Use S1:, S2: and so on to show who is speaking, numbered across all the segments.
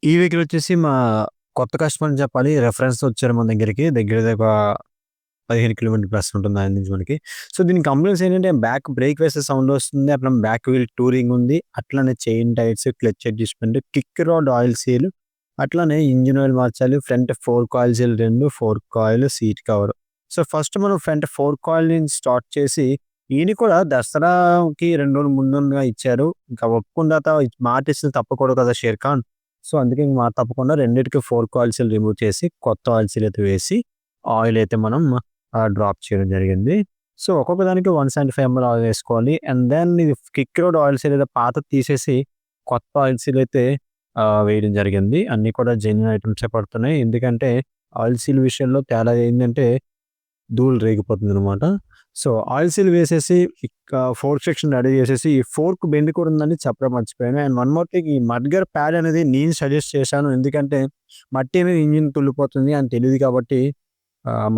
S1: ఈ వెహికల్ వచ్చేసి మా కొత్త కస్టమర్ అని చెప్పాలి. రెఫరెన్స్‌తో వచ్చారు మన దగ్గరికి. దగ్గర దగ్గర ఒక 15 కిలోమీటర్ ప్లస్ ఉంటుంది ఆయన నుంచి మనకి. సో, దీని కంప్లెయింట్స్ ఏంటంటే బ్యాక్ బ్రేక్ వేస్తే సౌండ్ వస్తుంది. అట్లా బ్యాక్ వీల్ టూరింగ్ ఉంది. అట్లనే chain tyres, clutch adjustment, kick rod oil seal, అట్లనే ఇంజిన్ ఆయిల్ మార్చాలి. Front fork oil seal 2, fork oil, seat cover. So, first మనం ఫ్రంట్ ఫోర్క్ ఆయిల్ నుంచి స్టార్ట్ చేసి ఈయన కూడా దసరాకి 2 రోజులు ముందుగా ఇచ్చారు. ఇంకా ఒప్పుకున్న తర్వాత మాట ఇస్తే తప్పకూడదు కదా! షేర్ ఖాన్. సో, అందుకే ఇంక మాట తప్పకుండా రెండిటికి ఫోర్క్ ఆయిల్ సీల్ రిమూవ్ చేసి కొత్త ఆయిల్ సీల్ అయితే వేసి ఆయిల్ అయితే మనం డ్రాప్ చేయడం జరిగింది. సో, ఒక్కొక్క దానికి 175 ఎంఎల్ ఆయిల్ వేసుకోవాలి. అండ్ దెన్ ఇది కిక్ రోడ్ ఆయిల్ సీల్ ఏదో పాతది తీసేసి కొత్త ఆయిల్ సీల్ అయితే వేయడం జరిగింది. అన్నీ కూడా జెన్యూన్ ఐటెమ్సే పడుతున్నాయి. ఎందుకంటే ఆయిల్ సీల్ విషయంలో తేడా ఏందంటే ధూళి రేగిపోతుందనమాట. సో, ఆయిల్ సీల్ వేసేసి ఫోర్క్ సెక్షన్ రెడీ చేసేసి ఈ ఫోర్క్ బెండ్ కూడా ఉందని చెప్పడం మర్చిపోయాను. అండ్ వన్ మోర్ థింగ్, ఈ మడ్గర్ ప్యాడ్ అనేది నేను సజెస్ట్ చేశాను. ఎందుకంటే మట్టి అనేది ఇంజిన్ తుల్లిపోతుంది అని తెలీదు కాబట్టి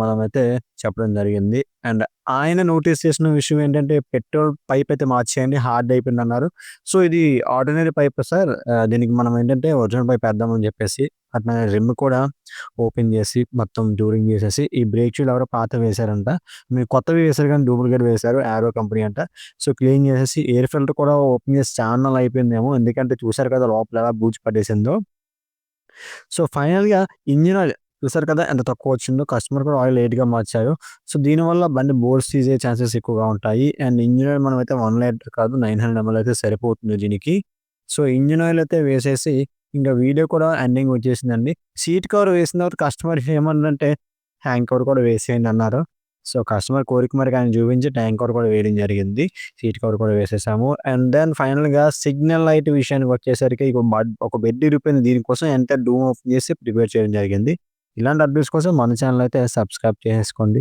S1: మనమైతే చెప్పడం జరిగింది. అండ్ ఆయన నోటీస్ చేసిన విషయం ఏంటంటే, "పెట్రోల్ పైప్ అయితే మార్చేయండి హార్డ్ అయిపోయిందన్నారు." సో, ఇది ఆర్డినరీ పైప్ సార్. దీనికి మనం ఏంటంటే ఒరిజినల్ పైప్ ఏద్దామని చెప్పేసి, అట్లనే రిమ్ కూడా ఓపెన్ చేసి మొత్తం డ్యూరింగ్ చేసేసి, ఈ బ్రేక్ షూలు ఎవరో పాతవి వేశారంట. మీరు కొత్తవి వేశారు కానీ డూప్లికేట్ వేశారు. యారో కంపెనీ అంట. సో, క్లీన్ చేసేసి ఎయిర్ ఫిల్టర్ కూడా ఓపెన్ చేసి చాన్నాళ్ళు అయిపోయిందేమో. ఎందుకంటే చూసారు కదా లోపల ఎలా బూజు పట్టేసిందో. సో, ఫైనల్‌గా ఇంజిన్ ఆయిల్ చూసారు కదా! ఎంత తక్కువొచ్చిందో. కస్టమర్ కూడా ఆయిల్ లేట్‌గా మార్చారు. సో, దీనివల్ల బండి బోర్ సీజ్ అయ్యే ఛాన్సెస్ ఎక్కువగా ఉంటాయి. అండ్ ఇంజిన్ ఆయిల్ మనమైతే 1 లీటర్ కాదు 900 ఎంఎల్ అయితే సరిపోతుంది దీనికి. సో, ఇంజిన్ ఆయిల్ అయితే వేసేసి ఇంక వీడియో కూడా ఎండింగ్ వచ్చేసిందండి. సీట్ కవర్ వేసిన తర్వాత కస్టమర్ ఏమన్నారంటే, "హ్యాంగ్ కవర్ కూడా వేసేయండి" అన్నారు. సో, కస్టమర్ కోరిక మేరకు ఆయన చూపించి ట్యాంక్ కవర్ కూడా వేయడం జరిగింది. సీట్ కవర్ కూడా వేసేసాము. అండ్ దెన్ ఫైనల్‌గా సిగ్నల్ లైట్ విషయానికి వచ్చేసరికి ఇగో ఒక బెడ్ ఇరిగిపోయింది. దీనికోసం ఎంటైర్ డూమ్ ఓపెన్ చేసి ప్రిపేర్ చేయడం జరిగింది. ఇలాంటి అప్డేట్స్ కోసం మన ఛానెల్ అయితే సబ్స్క్రైబ్ చేసేసుకోండి.